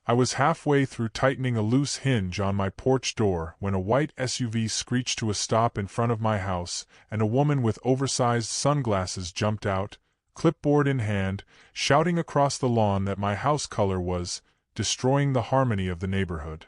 I was halfway through tightening a loose hinge on my porch door when a white SUV screeched to a stop in front of my house, and a woman with oversized sunglasses jumped out, clipboard in hand, shouting across the lawn that my house color was destroying the harmony of the neighborhood.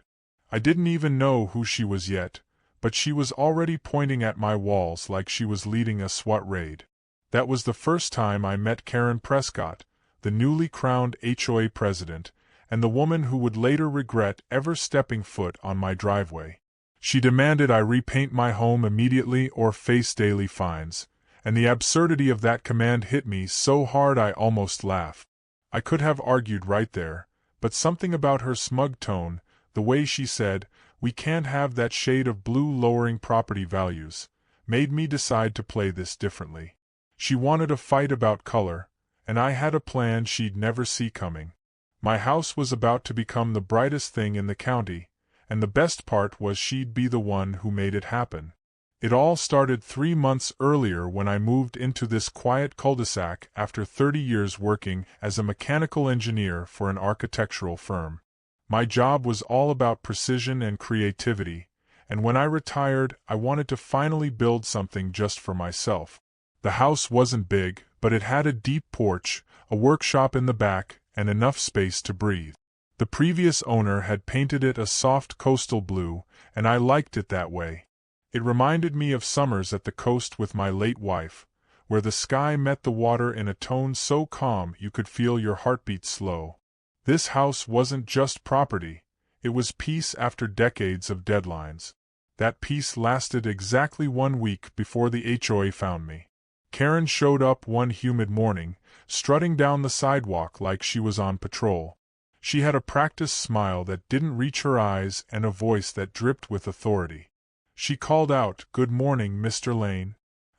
I didn't even know who she was yet, but she was already pointing at my walls like she was leading a SWAT raid. That was the first time I met Karen Prescott, the newly crowned HOA president, and the woman who would later regret ever stepping foot on my driveway. She demanded I repaint my home immediately or face daily fines, and the absurdity of that command hit me so hard I almost laughed. I could have argued right there, but something about her smug tone, the way she said, "We can't have that shade of blue lowering property values," made me decide to play this differently. She wanted a fight about color, and I had a plan she'd never see coming. My house was about to become the brightest thing in the county, and the best part was she'd be the one who made it happen. It all started 3 months earlier when I moved into this quiet cul-de-sac after 30 years working as a mechanical engineer for an architectural firm. My job was all about precision and creativity, and when I retired, I wanted to finally build something just for myself. The house wasn't big, but it had a deep porch, a workshop in the back, and enough space to breathe. The previous owner had painted it a soft coastal blue, and I liked it that way. It reminded me of summers at the coast with my late wife, where the sky met the water in a tone so calm you could feel your heartbeat slow. This house wasn't just property, it was peace after decades of deadlines. That peace lasted exactly 1 week before the HOA found me. Karen showed up one humid morning, strutting down the sidewalk like she was on patrol. She had a practiced smile that didn't reach her eyes and a voice that dripped with authority. She called out, "Good morning, Mr. Lane.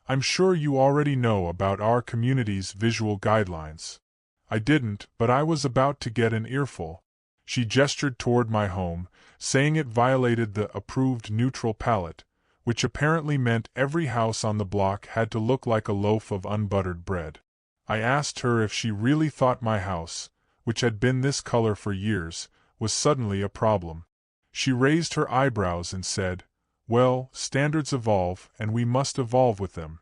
I'm sure you already know about our community's visual guidelines." I didn't, but I was about to get an earful. She gestured toward my home, saying it violated the approved neutral palette, which apparently meant every house on the block had to look like a loaf of unbuttered bread. I asked her if she really thought my house, which had been this color for years, was suddenly a problem. She raised her eyebrows and said, "Well, standards evolve, and we must evolve with them."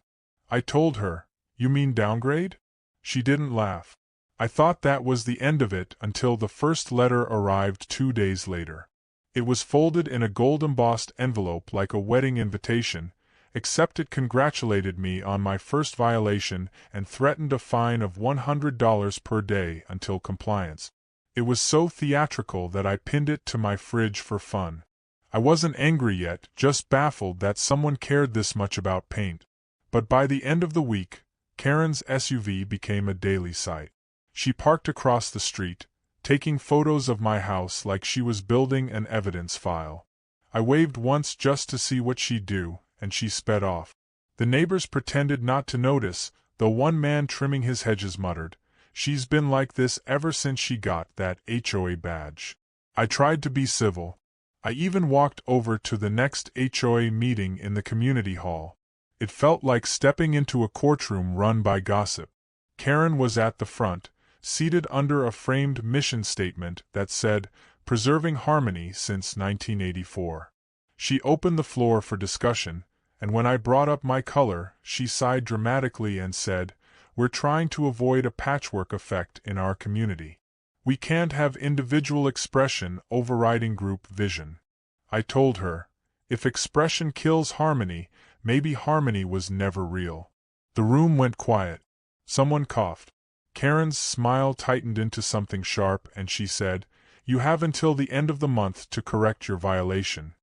I told her, "You mean downgrade?" She didn't laugh. I thought that was the end of it until the first letter arrived 2 days later. It was folded in a gold-embossed envelope like a wedding invitation, except it congratulated me on my first violation and threatened a fine of $100 per day until compliance. It was so theatrical that I pinned it to my fridge for fun. I wasn't angry yet, just baffled that someone cared this much about paint. But by the end of the week, Karen's SUV became a daily sight. She parked across the street, taking photos of my house like she was building an evidence file. I waved once just to see what she'd do, and she sped off. The neighbors pretended not to notice, though one man trimming his hedges muttered, "She's been like this ever since she got that HOA badge." I tried to be civil. I even walked over to the next HOA meeting in the community hall. It felt like stepping into a courtroom run by gossip. Karen was at the front, seated under a framed mission statement that said, "Preserving Harmony since 1984. She opened the floor for discussion, and when I brought up my color, she sighed dramatically and said, "We're trying to avoid a patchwork effect in our community. We can't have individual expression overriding group vision." I told her, if expression kills harmony, maybe harmony was never real. The room went quiet. Someone coughed. Karen's smile tightened into something sharp and she said, "You have until the end of the month to correct your violation."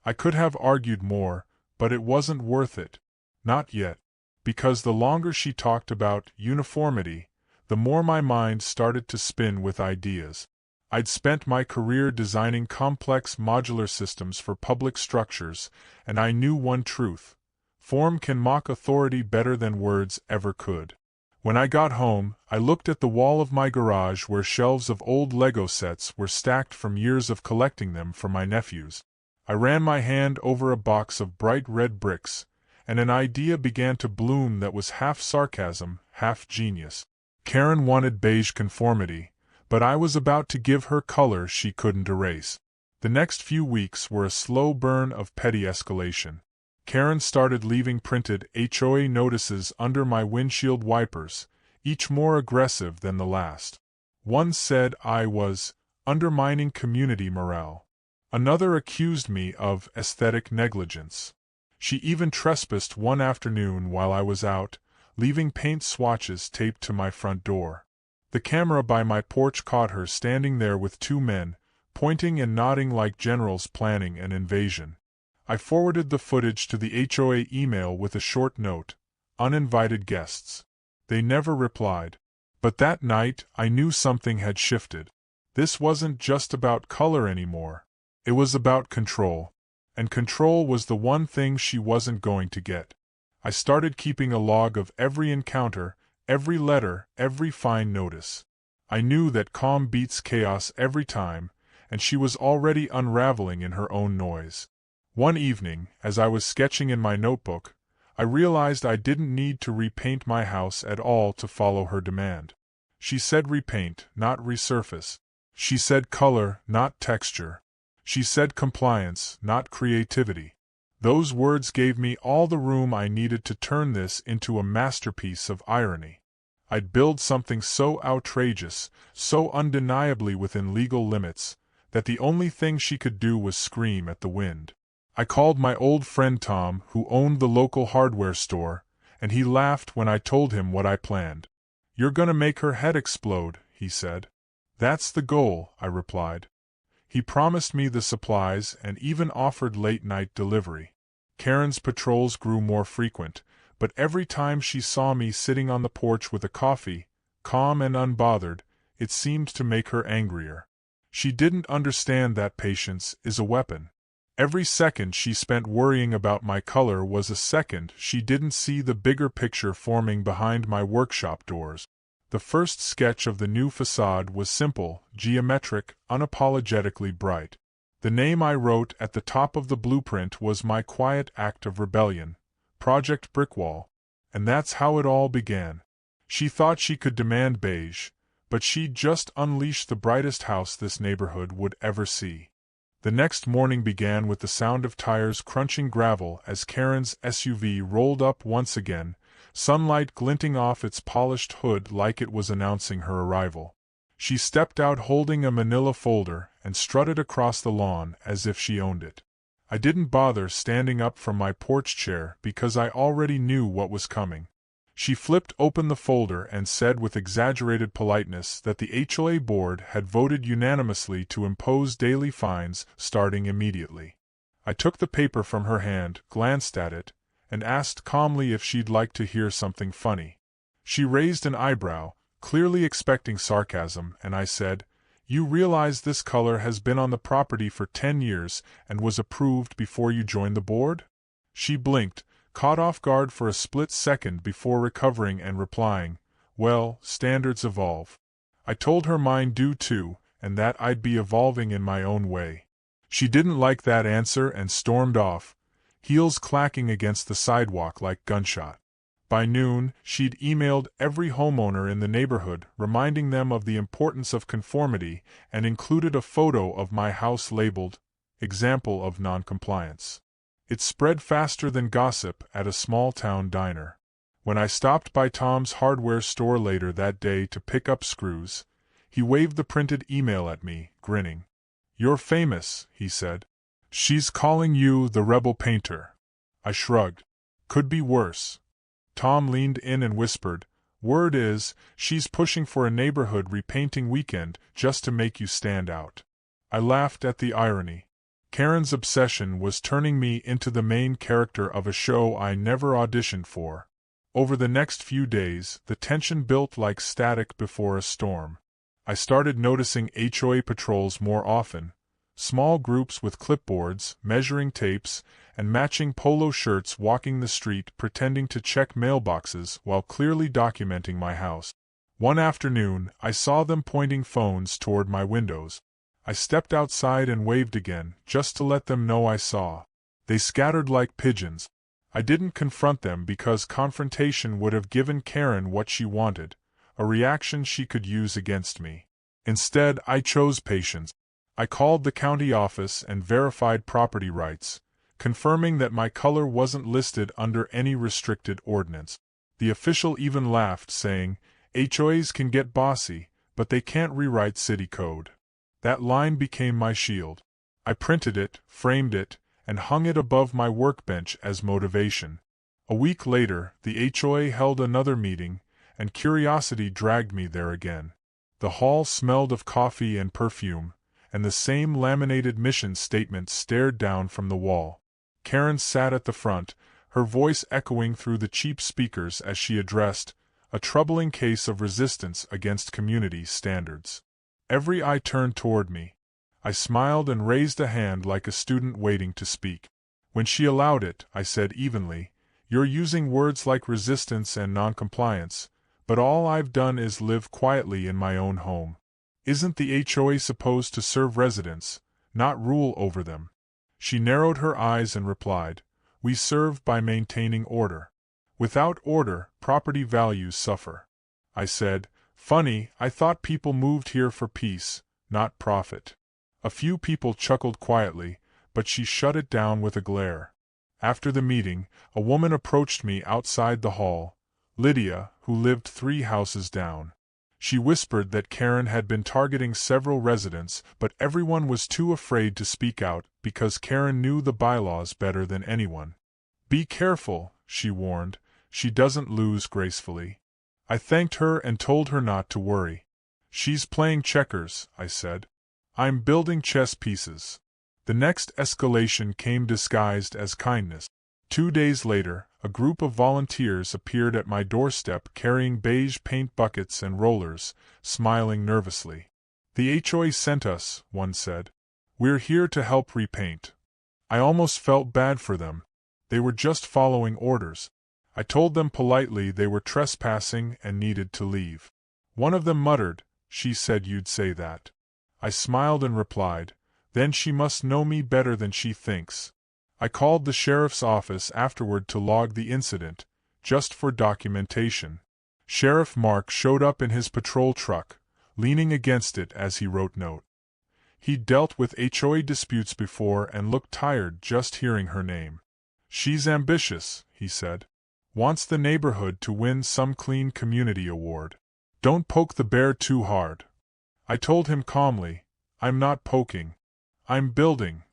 I could have argued more, but it wasn't worth it. Not yet. Because the longer she talked about uniformity, the more my mind started to spin with ideas. I'd spent my career designing complex modular systems for public structures, and I knew one truth: form can mock authority better than words ever could. When I got home, I looked at the wall of my garage where shelves of old Lego sets were stacked from years of collecting them for my nephews. I ran my hand over a box of bright red bricks, and an idea began to bloom that was half sarcasm, half genius. Karen wanted beige conformity, But I was about to give her color she couldn't erase. The next few weeks were a slow burn of petty escalation. Karen started leaving printed HOA notices under my windshield wipers, each more aggressive than the last. One said I was undermining community morale. Another accused me of aesthetic negligence. She even trespassed one afternoon while I was out, leaving paint swatches taped to my front door. The camera by my porch caught her standing there with two men, pointing and nodding like generals planning an invasion. I forwarded the footage to the HOA email with a short note, "Uninvited guests." They never replied. But that night, I knew something had shifted. This wasn't just about color anymore. It was about control. And control was the one thing she wasn't going to get. I started keeping a log of every encounter, every letter, every fine notice. I knew that calm beats chaos every time, and she was already unraveling in her own noise. One evening, as I was sketching in my notebook, I realized I didn't need to repaint my house at all to follow her demand. She said repaint, not resurface. She said color, not texture. She said compliance, not creativity. Those words gave me all the room I needed to turn this into a masterpiece of irony. I'd build something so outrageous, so undeniably within legal limits, that the only thing she could do was scream at the wind. I called my old friend Tom, who owned the local hardware store, and he laughed when I told him what I planned. "You're gonna make her head explode," he said. "That's the goal," I replied. He promised me the supplies and even offered late-night delivery. Karen's patrols grew more frequent, but every time she saw me sitting on the porch with a coffee, calm and unbothered, it seemed to make her angrier. She didn't understand that patience is a weapon. Every second she spent worrying about my color was a second she didn't see the bigger picture forming behind my workshop doors. The first sketch of the new facade was simple, geometric, unapologetically bright. The name I wrote at the top of the blueprint was my quiet act of rebellion, Project Brickwall. And that's how it all began. She thought she could demand beige, but she'd just unleashed the brightest house this neighborhood would ever see. The next morning began with the sound of tires crunching gravel as Karen's SUV rolled up once again, sunlight glinting off its polished hood like it was announcing her arrival. She stepped out holding a manila folder and strutted across the lawn as if she owned it. I didn't bother standing up from my porch chair because I already knew what was coming. She flipped open the folder and said with exaggerated politeness that the HOA board had voted unanimously to impose daily fines starting immediately. I took the paper from her hand, glanced at it, and asked calmly if she'd like to hear something funny. She raised an eyebrow, clearly expecting sarcasm, and I said, "You realize this color has been on the property for 10 years and was approved before you joined the board?" She blinked, caught off guard for a split second before recovering and replying, "Well, standards evolve." I told her mine do too, and that I'd be evolving in my own way. She didn't like that answer and stormed off, heels clacking against the sidewalk like gunshot. By noon, she'd emailed every homeowner in the neighborhood, reminding them of the importance of conformity, and included a photo of my house labeled, "Example of Noncompliance." It spread faster than gossip at a small-town diner. When I stopped by Tom's hardware store later that day to pick up screws, he waved the printed email at me, grinning. "You're famous," he said. "She's calling you the rebel painter." I shrugged. "Could be worse." Tom leaned in and whispered, "Word is, she's pushing for a neighborhood repainting weekend just to make you stand out." I laughed at the irony. Karen's obsession was turning me into the main character of a show I never auditioned for. Over the next few days, the tension built like static before a storm. I started noticing HOA patrols more often, small groups with clipboards, measuring tapes, and matching polo shirts walking the street pretending to check mailboxes while clearly documenting my house. One afternoon, I saw them pointing phones toward my windows. I stepped outside and waved again, just to let them know I saw. They scattered like pigeons. I didn't confront them because confrontation would have given Karen what she wanted, a reaction she could use against me. Instead, I chose patience. I called the county office and verified property rights, confirming that my color wasn't listed under any restricted ordinance. The official even laughed, saying, "HOAs can get bossy, but they can't rewrite city code." That line became my shield. I printed it, framed it, and hung it above my workbench as motivation. A week later, the HOA held another meeting, and curiosity dragged me there again. The hall smelled of coffee and perfume, and the same laminated mission statement stared down from the wall. Karen sat at the front, her voice echoing through the cheap speakers as she addressed, a troubling case of resistance against community standards. Every eye turned toward me. I smiled and raised a hand like a student waiting to speak. When she allowed it, I said evenly, "You're using words like resistance and noncompliance, but all I've done is live quietly in my own home. Isn't the HOA supposed to serve residents, not rule over them?" She narrowed her eyes and replied, "We serve by maintaining order. Without order, property values suffer." I said, "Funny, I thought people moved here for peace, not profit." A few people chuckled quietly, but she shut it down with a glare. After the meeting, a woman approached me outside the hall, Lydia, who lived 3 houses down. She whispered that Karen had been targeting several residents, but everyone was too afraid to speak out because Karen knew the bylaws better than anyone. "Be careful," she warned, "she doesn't lose gracefully." I thanked her and told her not to worry. "She's playing checkers," I said. "I'm building chess pieces." The next escalation came disguised as kindness. 2 days later, a group of volunteers appeared at my doorstep carrying beige paint buckets and rollers, smiling nervously. "The HOA sent us," one said. "We're here to help repaint." I almost felt bad for them. They were just following orders. I told them politely they were trespassing and needed to leave. One of them muttered, "She said you'd say that." I smiled and replied, "Then she must know me better than she thinks." I called the sheriff's office afterward to log the incident, just for documentation. Sheriff Mark showed up in his patrol truck, leaning against it as he wrote note. He'd dealt with HOA disputes before and looked tired just hearing her name. "She's ambitious," he said. "Wants the neighborhood to win some clean community award. Don't poke the bear too hard." I told him calmly, "I'm not poking. I'm building."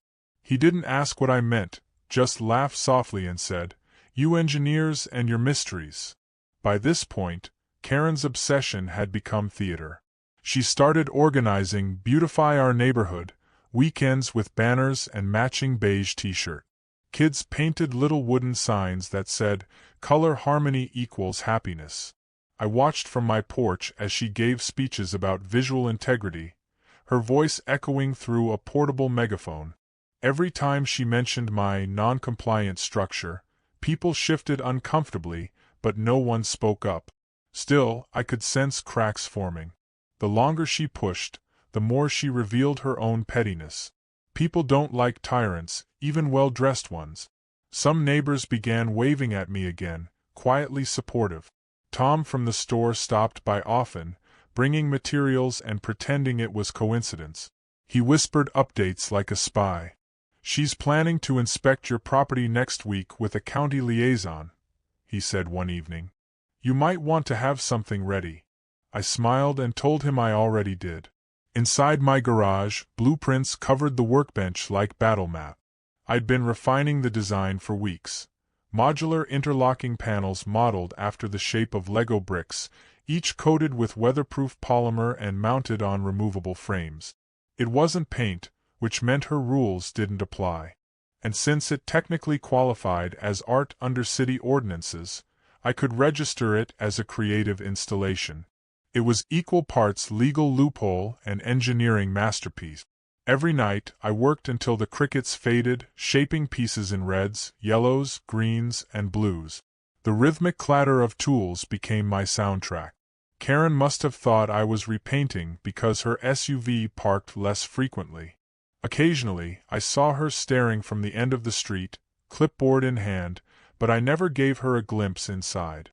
He didn't ask what I meant, just laughed softly and said, "You engineers and your mysteries." By this point, Karen's obsession had become theater. She started organizing Beautify Our Neighborhood weekends with banners and matching beige t-shirt. Kids painted little wooden signs that said, "Color harmony equals happiness." I watched from my porch as she gave speeches about visual integrity, her voice echoing through a portable megaphone. Every time she mentioned my non-compliant structure, people shifted uncomfortably, but no one spoke up. Still, I could sense cracks forming. The longer she pushed, the more she revealed her own pettiness. People don't like tyrants, even well-dressed ones. Some neighbors began waving at me again, quietly supportive. Tom from the store stopped by often, bringing materials and pretending it was coincidence. He whispered updates like a spy. "She's planning to inspect your property next week with a county liaison," he said one evening. "You might want to have something ready." I smiled and told him I already did. Inside my garage, blueprints covered the workbench like battle map. I'd been refining the design for weeks. Modular interlocking panels modeled after the shape of Lego bricks, each coated with weatherproof polymer and mounted on removable frames. It wasn't paint, which meant her rules didn't apply. And since it technically qualified as art under city ordinances, I could register it as a creative installation. It was equal parts legal loophole and engineering masterpiece. Every night, I worked until the crickets faded, shaping pieces in reds, yellows, greens, and blues. The rhythmic clatter of tools became my soundtrack. Karen must have thought I was repainting because her SUV parked less frequently. Occasionally, I saw her staring from the end of the street, clipboard in hand, but I never gave her a glimpse inside.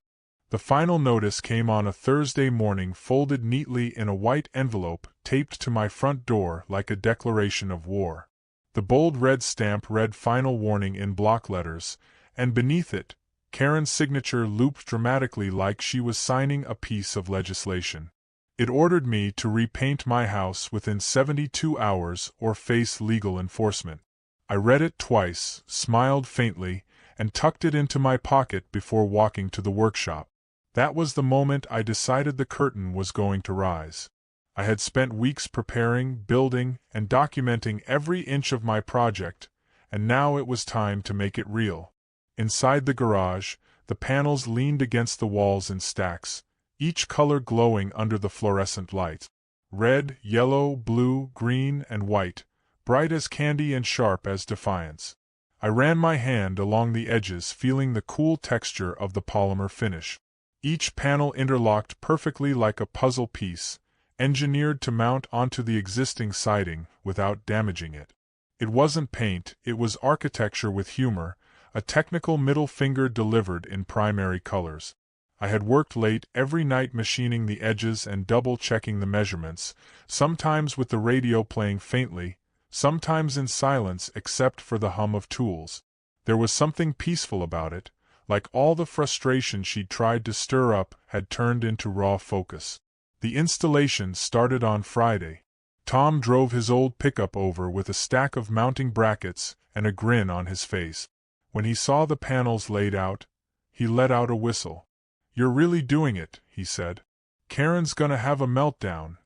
The final notice came on a Thursday morning folded neatly in a white envelope taped to my front door like a declaration of war. The bold red stamp read "Final Warning" in block letters, and beneath it, Karen's signature looped dramatically like she was signing a piece of legislation. It ordered me to repaint my house within 72 hours or face legal enforcement. I read it twice, smiled faintly, and tucked it into my pocket before walking to the workshop. That was the moment I decided the curtain was going to rise. I had spent weeks preparing, building, and documenting every inch of my project, and now it was time to make it real. Inside the garage, the panels leaned against the walls in stacks, each color glowing under the fluorescent light. Red, yellow, blue, green, and white, bright as candy and sharp as defiance. I ran my hand along the edges, feeling the cool texture of the polymer finish. Each panel interlocked perfectly like a puzzle piece, engineered to mount onto the existing siding without damaging it. It wasn't paint, it was architecture with humor, a technical middle finger delivered in primary colors. I had worked late every night machining the edges and double-checking the measurements, sometimes with the radio playing faintly, sometimes in silence except for the hum of tools. There was something peaceful about it, like all the frustration she'd tried to stir up had turned into raw focus. The installation started on Friday. Tom drove his old pickup over with a stack of mounting brackets and a grin on his face. When he saw the panels laid out, he let out a whistle. "You're really doing it," he said. "Karen's gonna have a meltdown."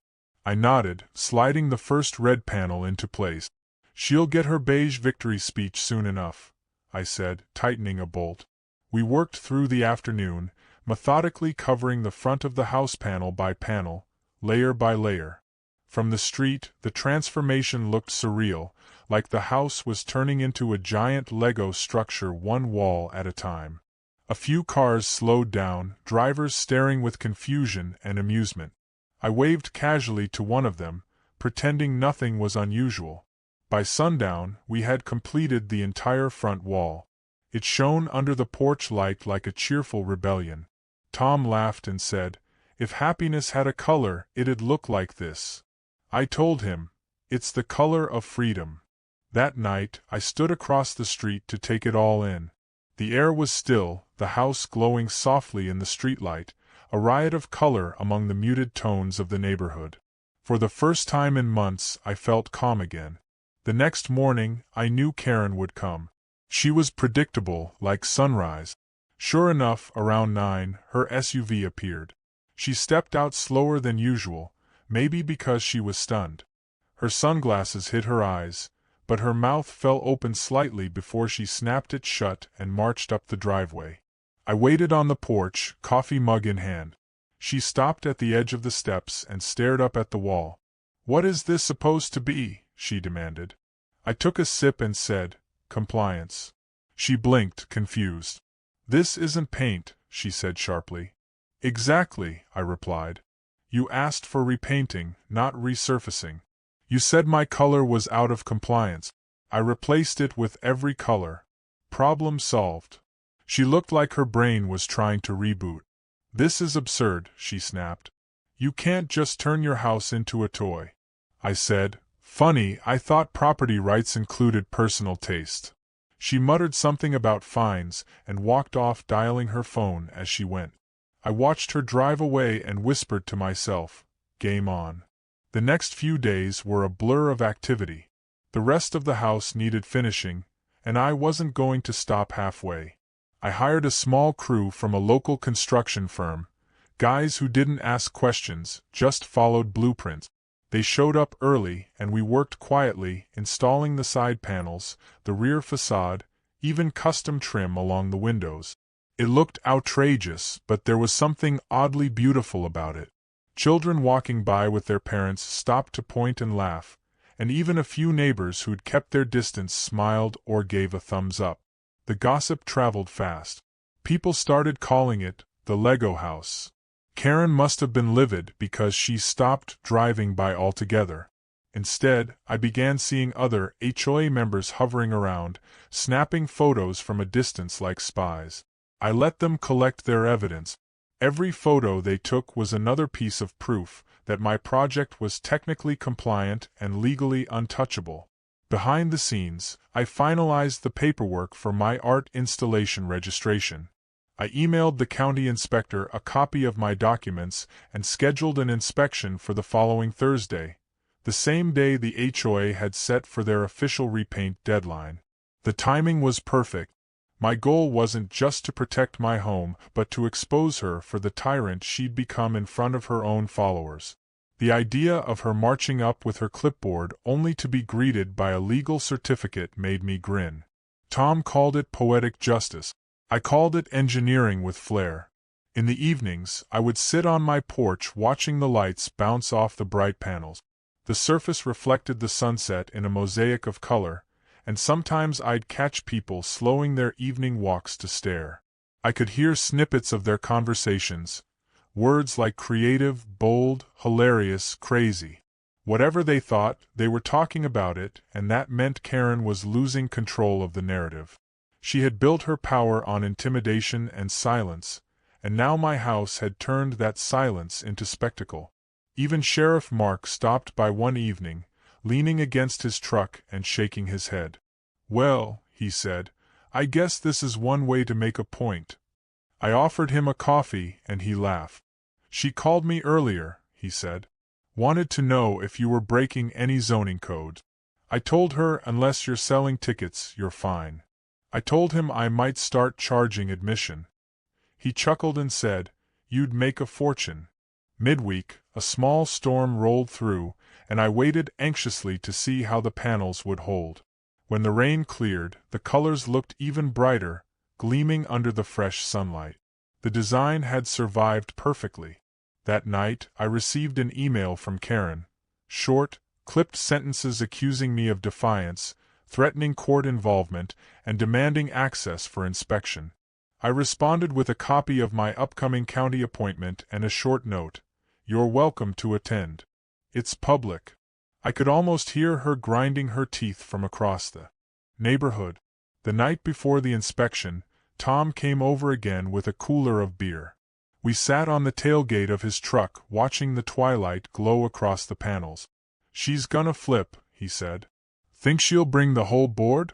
I nodded, sliding the first red panel into place. "She'll get her beige victory speech soon enough," I said, tightening a bolt. We worked through the afternoon, methodically covering the front of the house panel by panel, layer by layer. From the street, the transformation looked surreal, like the house was turning into a giant Lego structure one wall at a time. A few cars slowed down, drivers staring with confusion and amusement. I waved casually to one of them, pretending nothing was unusual. By sundown, we had completed the entire front wall. It shone under the porch light like a cheerful rebellion. Tom laughed and said, "If happiness had a color, it'd look like this." I told him, "It's the color of freedom." That night, I stood across the street to take it all in. The air was still, the house glowing softly in the streetlight, a riot of color among the muted tones of the neighborhood. For the first time in months, I felt calm again. The next morning, I knew Karen would come. She was predictable, like sunrise. Sure enough, around 9, her SUV appeared. She stepped out slower than usual, maybe because she was stunned. Her sunglasses hid her eyes, but her mouth fell open slightly before she snapped it shut and marched up the driveway. I waited on the porch, coffee mug in hand. She stopped at the edge of the steps and stared up at the wall. "What is this supposed to be?" she demanded. I took a sip and said, "Compliance." She blinked, confused. "This isn't paint," she said sharply. "Exactly," I replied. "You asked for repainting, not resurfacing. You said my color was out of compliance. I replaced it with every color. Problem solved." She looked like her brain was trying to reboot. "This is absurd," she snapped. "You can't just turn your house into a toy." I said, "Funny, I thought property rights included personal taste." She muttered something about fines and walked off, dialing her phone as she went. I watched her drive away and whispered to myself, "Game on." The next few days were a blur of activity. The rest of the house needed finishing, and I wasn't going to stop halfway. I hired a small crew from a local construction firm, guys who didn't ask questions, just followed blueprints. They showed up early and we worked quietly, installing the side panels, the rear facade, even custom trim along the windows. It looked outrageous, but there was something oddly beautiful about it. Children walking by with their parents stopped to point and laugh, and even a few neighbors who'd kept their distance smiled or gave a thumbs up. The gossip traveled fast. People started calling it the Lego house. Karen must have been livid because she stopped driving by altogether. Instead, I began seeing other HOA members hovering around, snapping photos from a distance like spies. I let them collect their evidence. Every photo they took was another piece of proof that my project was technically compliant and legally untouchable. Behind the scenes, I finalized the paperwork for my art installation registration. I emailed the county inspector a copy of my documents and scheduled an inspection for the following Thursday, the same day the HOA had set for their official repaint deadline. The timing was perfect. My goal wasn't just to protect my home, but to expose her for the tyrant she'd become in front of her own followers. The idea of her marching up with her clipboard only to be greeted by a legal certificate made me grin. Tom called it poetic justice. I called it engineering with flair. In the evenings, I would sit on my porch watching the lights bounce off the bright panels. The surface reflected the sunset in a mosaic of color, and sometimes I'd catch people slowing their evening walks to stare. I could hear snippets of their conversations, words like creative, bold, hilarious, crazy. Whatever they thought, they were talking about it, and that meant Karen was losing control of the narrative. She had built her power on intimidation and silence, and now my house had turned that silence into spectacle. Even Sheriff Mark stopped by one evening, leaning against his truck and shaking his head. "Well," he said, "I guess this is one way to make a point." I offered him a coffee, and he laughed. "She called me earlier," he said. "Wanted to know if you were breaking any zoning codes. I told her unless you're selling tickets, you're fine. I told him I might start charging admission." He chuckled and said, "You'd make a fortune." Midweek, a small storm rolled through, and I waited anxiously to see how the panels would hold. When the rain cleared, the colors looked even brighter, gleaming under the fresh sunlight. The design had survived perfectly. That night, I received an email from Karen. Short, clipped sentences accusing me of defiance, threatening court involvement, and demanding access for inspection. I responded with a copy of my upcoming county appointment and a short note. "You're welcome to attend. It's public." I could almost hear her grinding her teeth from across the neighborhood. The night before the inspection, Tom came over again with a cooler of beer. We sat on the tailgate of his truck watching the twilight glow across the panels. "She's gonna flip," he said. "Think she'll bring the whole board?"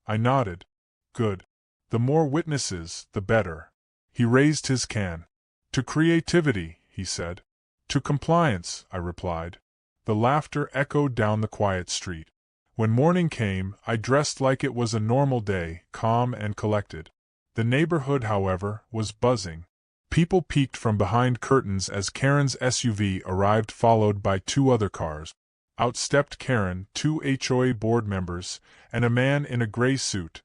I nodded. "Good. The more witnesses, the better." He raised his can. "To creativity," he said. "To compliance," I replied. The laughter echoed down the quiet street. When morning came, I dressed like it was a normal day, calm and collected. The neighborhood, however, was buzzing. People peeked from behind curtains as Karen's SUV arrived, followed by two other cars. Out stepped Karen, two HOA board members, and a man in a gray suit,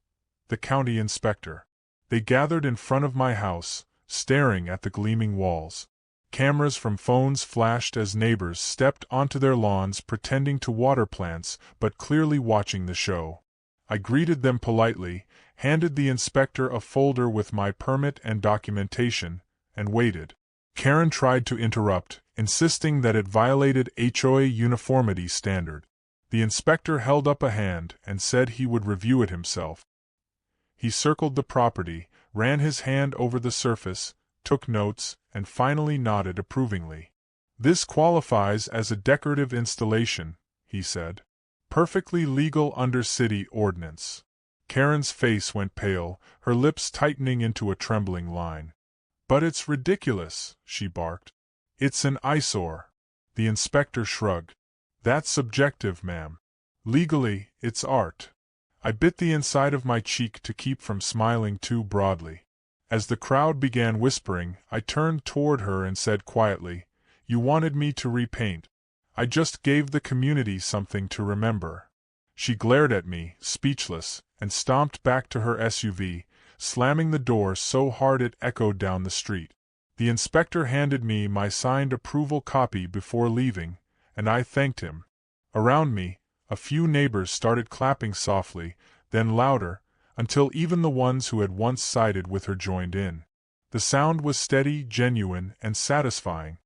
the county inspector. They gathered in front of my house, staring at the gleaming walls. Cameras from phones flashed as neighbors stepped onto their lawns pretending to water plants but clearly watching the show. I greeted them politely, handed the inspector a folder with my permit and documentation, and waited. Karen tried to interrupt, insisting that it violated HOA uniformity standard. The inspector held up a hand and said he would review it himself. He circled the property, ran his hand over the surface, took notes, and finally nodded approvingly. "This qualifies as a decorative installation," he said. "Perfectly legal under city ordinance." Karen's face went pale, her lips tightening into a trembling line. "But it's ridiculous," she barked. "It's an eyesore." The inspector shrugged. "That's subjective, ma'am. Legally, it's art." I bit the inside of my cheek to keep from smiling too broadly. As the crowd began whispering, I turned toward her and said quietly, "You wanted me to repaint. I just gave the community something to remember." She glared at me, speechless, and stomped back to her SUV, slamming the door so hard it echoed down the street. The inspector handed me my signed approval copy before leaving, and I thanked him. Around me, a few neighbors started clapping softly, then louder, until even the ones who had once sided with her joined in. The sound was steady, genuine, and satisfying.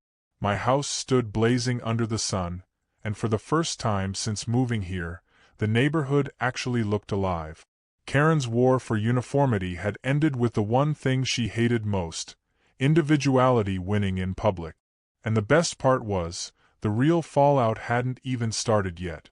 My house stood blazing under the sun, and for the first time since moving here, the neighborhood actually looked alive. Karen's war for uniformity had ended with the one thing she hated most: individuality winning in public. And the best part was, The real fallout hadn't even started yet.